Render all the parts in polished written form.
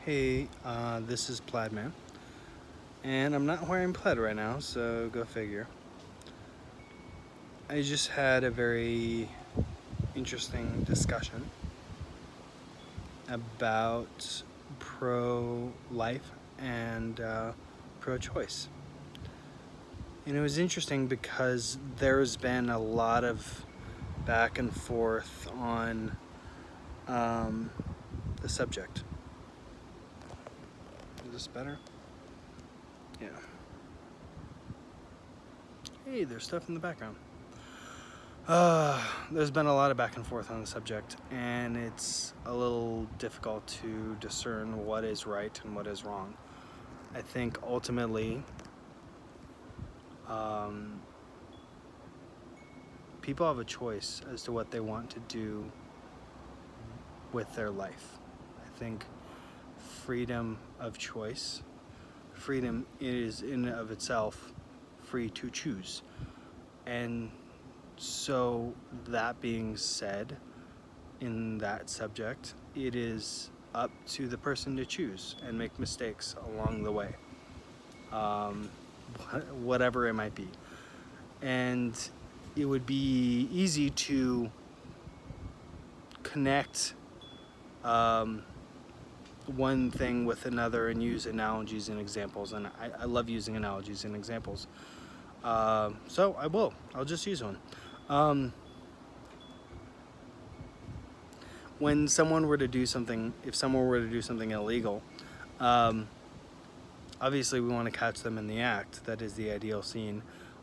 Hey, this is Plaid Man, and I'm not wearing plaid right now, so go figure. I just had a very interesting discussion about pro-life and pro-choice. And it was interesting because there's been a lot of back and forth on the subject. Is this better? Yeah. Hey, there's stuff in the background. There's been a lot of back and forth on the subject, and it's a little difficult to discern what is right and what is wrong. I think ultimately, people have a choice as to what they want to do with their life. I think freedom of choice, freedom is in and of itself free to choose. And so, that being said, in that subject, it is up to the person to choose and make mistakes along the way, whatever it might be. And it would be easy to connect one thing with another and use analogies and examples. And I love using analogies and examples. So I'll just use one. When someone were to do something, if someone were to do something illegal, obviously we want to catch them in the act. That is the ideal scene.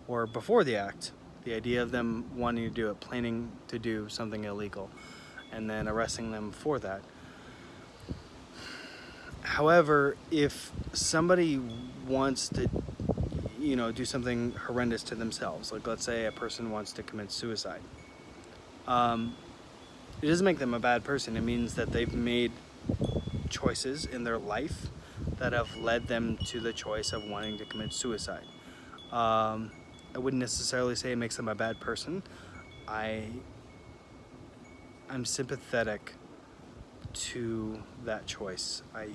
Or before the act, the idea of them wanting to do it, planning to do something illegal, and then arresting them for that. However, if somebody wants to, do something horrendous to themselves, like let's say a person wants to commit suicide, it doesn't make them a bad person. It means that they've made choices in their life that have led them to the choice of wanting to commit suicide. I wouldn't necessarily say it makes them a bad person. I'm sympathetic to that choice. I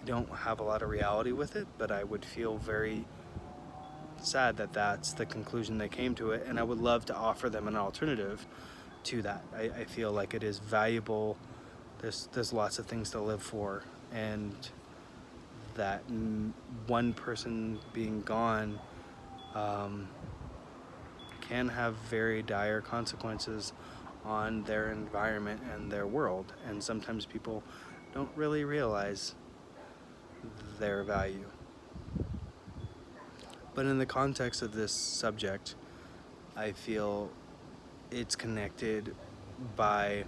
don't have a lot of reality with it, but I would feel very sad that that's the conclusion they came to it, and I would love to offer them an alternative to that. I feel like it is valuable. There's lots of things to live for, and that one person being gone can have very dire consequences on their environment and their world, and sometimes people don't really realize their value. But in the context of this subject, I feel it's connected by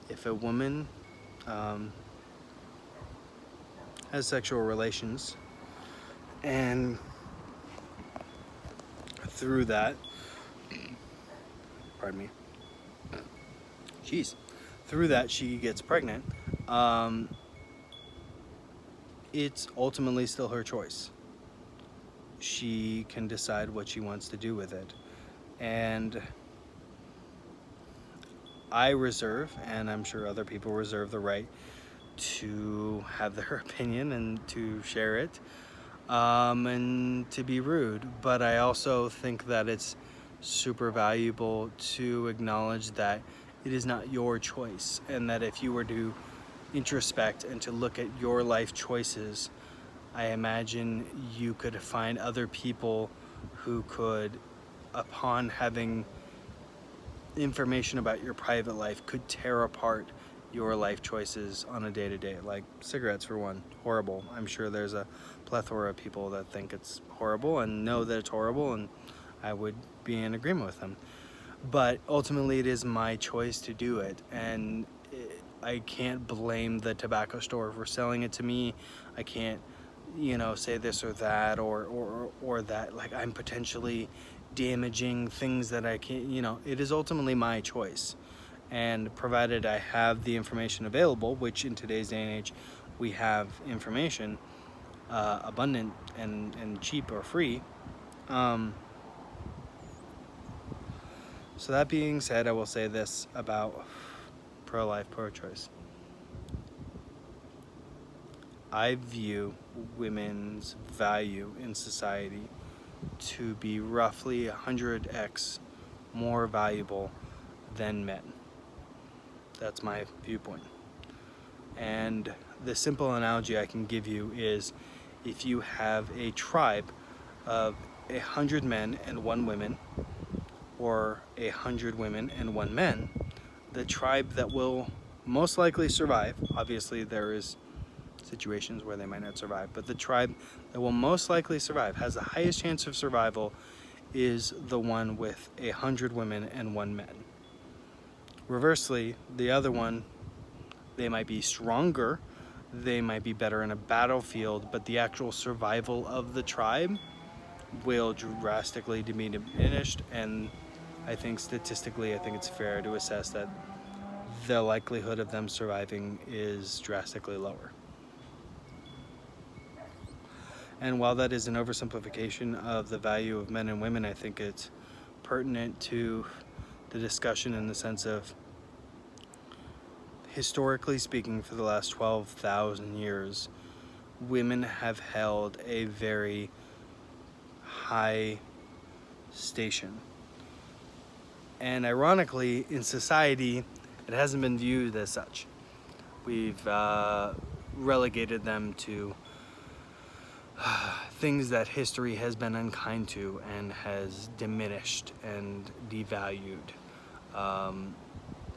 if a woman has sexual relations and through that, pardon me, through that she gets pregnant, it's ultimately still her choice. She can decide what she wants to do with it. And I reserve, and I'm sure other people reserve, the right to have their opinion and to share it, and to be rude. But I also think that it's super valuable to acknowledge that it is not your choice, and that if you were to introspect and to look at your life choices, I imagine you could find other people who could, upon having information about your private life, could tear apart your life choices on a day-to-day. Like cigarettes, for one, horrible. I'm sure there's a plethora of people that think it's horrible and know that it's horrible, and I would be in agreement with them. But ultimately it is my choice to do it, and I can't blame the tobacco store for selling it to me. I can't, say this or that or that, like I'm potentially damaging things that I can't, it is ultimately my choice. And provided I have the information available, which in today's day and age we have information abundant and cheap or free. So that being said, I will say this about pro-life, pro-choice. I view women's value in society to be roughly 100x more valuable than men. That's my viewpoint. And the simple analogy I can give you is if you have a tribe of 100 men and 1 woman, or 100 women and 1 man, the tribe that will most likely survive, obviously there is situations where they might not survive, but the tribe that will most likely survive, has the highest chance of survival, is the one with 100 women and 1 man. Reversely, the other one, they might be stronger, they might be better in a battlefield, but the actual survival of the tribe will drastically be diminished, and I think statistically, I think it's fair to assess that the likelihood of them surviving is drastically lower. And while that is an oversimplification of the value of men and women, I think it's pertinent to the discussion in the sense of, historically speaking, for the last 12,000 years, women have held a very high station. And ironically, in society, it hasn't been viewed as such. We've relegated them to things that history has been unkind to and has diminished and devalued.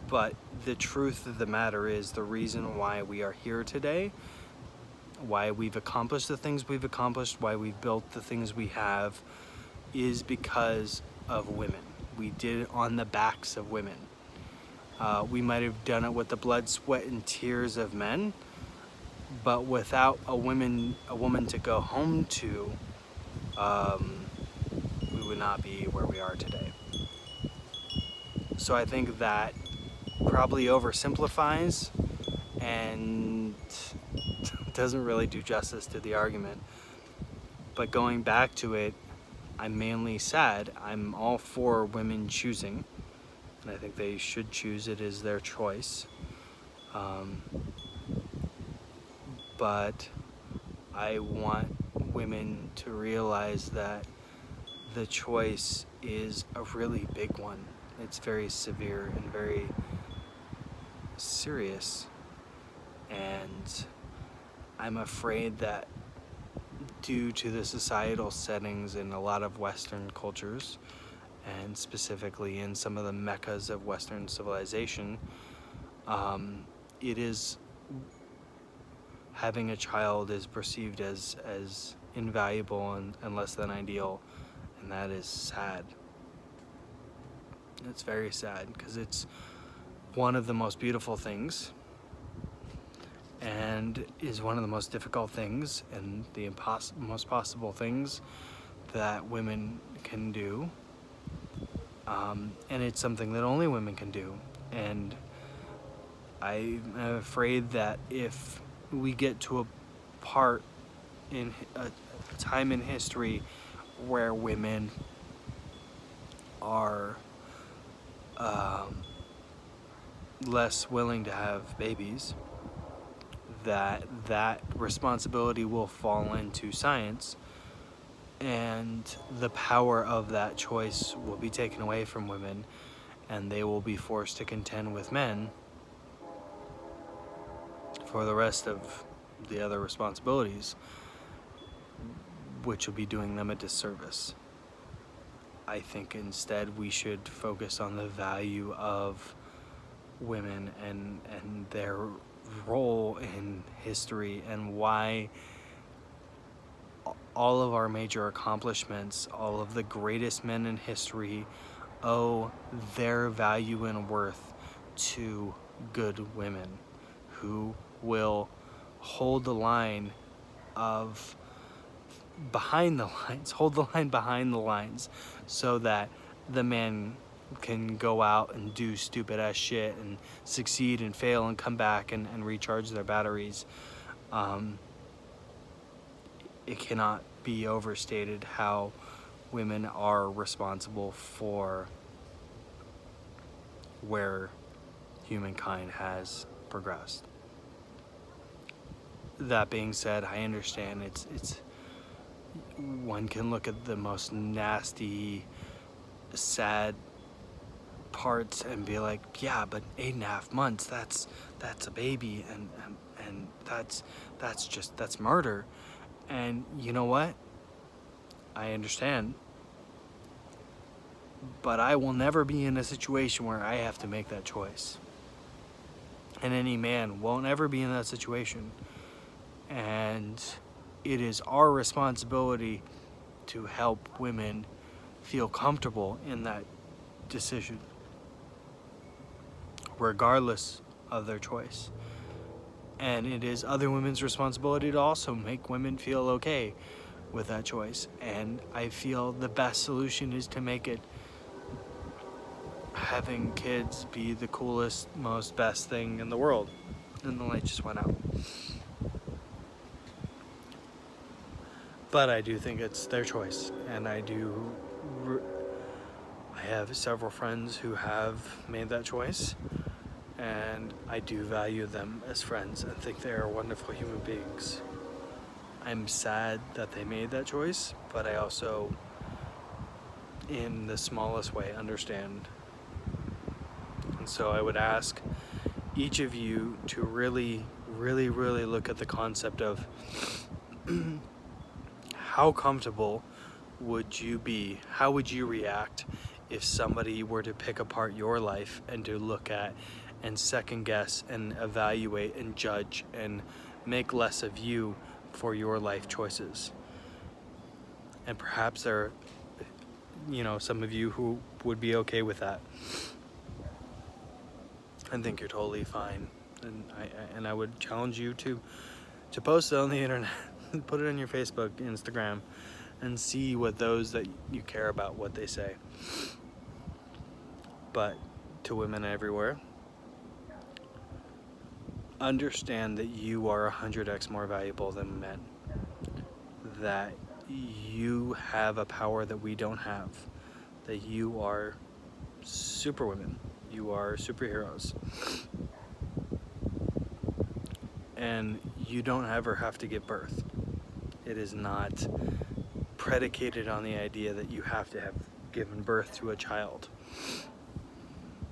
But the truth of the matter is, the reason why we are here today, why we've accomplished the things we've accomplished, why we've built the things we have, is because of women. We did it on the backs of women. We might have done it with the blood, sweat, and tears of men, but without a woman to go home to, we would not be where we are today. So I think that probably oversimplifies and doesn't really do justice to the argument. But going back to it, I'm mainly sad. I'm all for women choosing, and I think they should choose. It is their choice. But I want women to realize that the choice is a really big one. It's very severe and very serious. And I'm afraid that due to the societal settings in a lot of Western cultures, and specifically in some of the meccas of Western civilization, it is, having a child is perceived as invaluable and less than ideal, and that is sad. It's very sad, because it's one of the most beautiful things, and is one of the most difficult things, and the most possible things that women can do. And it's something that only women can do. And I'm afraid that if we get to a part in a time in history where women are less willing to have babies, that responsibility will fall into science, and the power of that choice will be taken away from women, and they will be forced to contend with men for the rest of the other responsibilities, which will be doing them a disservice. I think instead we should focus on the value of women and their role in history, and why all of our major accomplishments, all of the greatest men in history, owe their value and worth to good women who will hold the line of behind the lines, hold the line behind the lines, so that the man can go out and do stupid ass shit and succeed and fail and come back and recharge their batteries. It cannot be overstated how women are responsible for where humankind has progressed. that being said, I understand it's one can look at the most nasty, sad parts and be like, yeah, but 8.5 months, that's a baby, and that's murder. And you know what? I understand, but I will never be in a situation where I have to make that choice. And any man won't ever be in that situation. And it is our responsibility to help women feel comfortable in that decision, regardless of their choice. And it is other women's responsibility to also make women feel okay with that choice. And I feel the best solution is to make it having kids be the coolest, most best thing in the world. And the light just went out. But I do think it's their choice, and I have several friends who have made that choice, and I do value them as friends and think they are wonderful human beings. I'm sad that they made that choice, but I also, in the smallest way, understand. And so I would ask each of you to really, really, really look at the concept of how comfortable would you be? How would you react if somebody were to pick apart your life and to look at and second guess and evaluate and judge and make less of you for your life choices? And perhaps there are, some of you who would be okay with that. I think you're totally fine. And I would challenge you to post it on the internet. Put it on your Facebook, Instagram, and see what those that you care about, what they say. But to women everywhere, understand that you are 100x more valuable than men. That you have a power that we don't have. That you are superwomen. You are superheroes. And you don't ever have to give birth. It is not predicated on the idea that you have to have given birth to a child.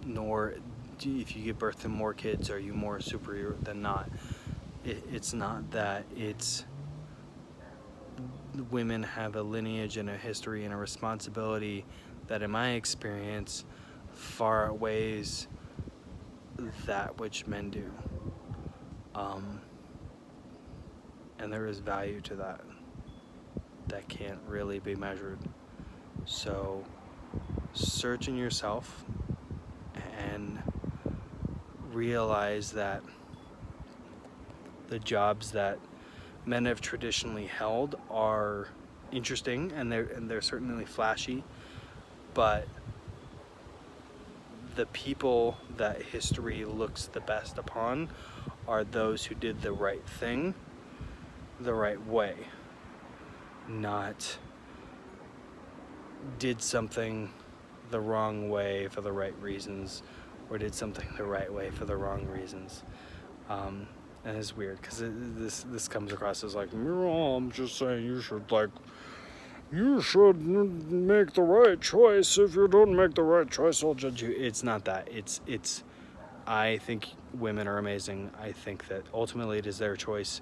Nor if you give birth to more kids are you more superior than not. It's not that. It's women have a lineage and a history and a responsibility that, in my experience, far outweighs that which men do. And there is value to that can't really be measured. So search in yourself and realize that the jobs that men have traditionally held are interesting, and they're certainly flashy, but the people that history looks the best upon are those who did the right thing the right way, not did something the wrong way for the right reasons, or did something the right way for the wrong reasons. And it's weird because this comes across as like, I'm just saying you should make the right choice. If you don't make the right choice, I'll judge you. It's not that. It's I think women are amazing. I think that ultimately it is their choice.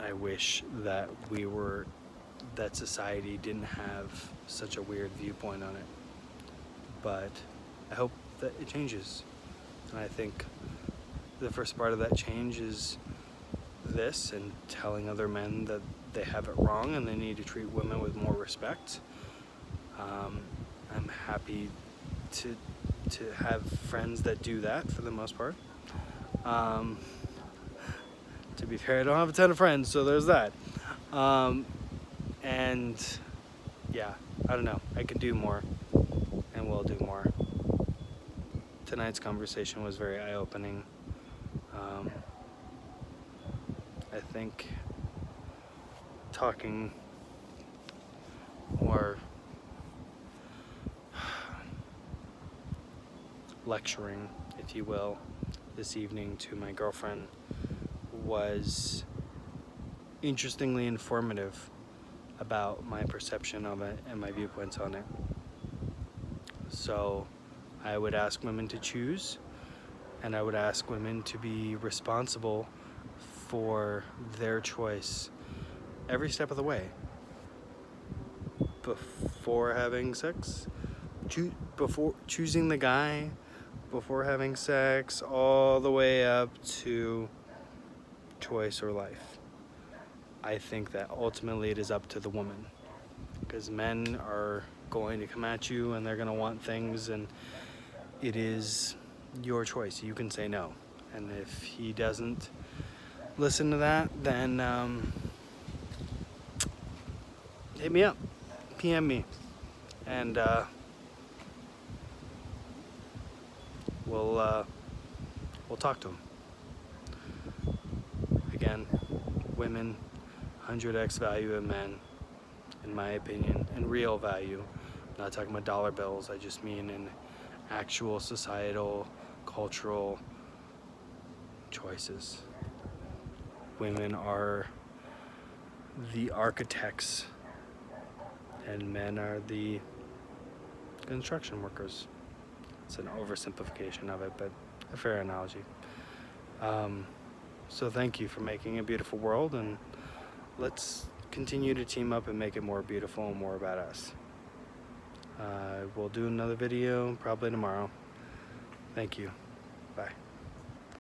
I wish that that society didn't have such a weird viewpoint on it. But I hope that it changes. And I think the first part of that change is this, and telling other men that they have it wrong and they need to treat women with more respect. I'm happy to have friends that do that for the most part. To be fair, I don't have a ton of friends, so there's that. And yeah, I don't know. I can do more, and will do more. Tonight's conversation was very eye-opening. I think talking or lecturing, if you will, this evening to my girlfriend was interestingly informative about my perception of it and my viewpoints on it. So I would ask women to choose, and I would ask women to be responsible for their choice every step of the way. Before having sex, before choosing the guy, before having sex, all the way up to choice or life. I think that ultimately it is up to the woman, because men are going to come at you and they're going to want things, and it is your choice. You can say no, and if he doesn't listen to that, then hit me up, PM me, and we'll talk to him. Again, women 100x value of men, in my opinion, and real value. I'm not talking about dollar bills. I just mean in actual societal, cultural choices. Women are the architects and men are the construction workers. It's an oversimplification of it, but a fair analogy. So thank you for making a beautiful world, and let's continue to team up and make it more beautiful and more about us. We'll do another video probably tomorrow. Thank you. Bye.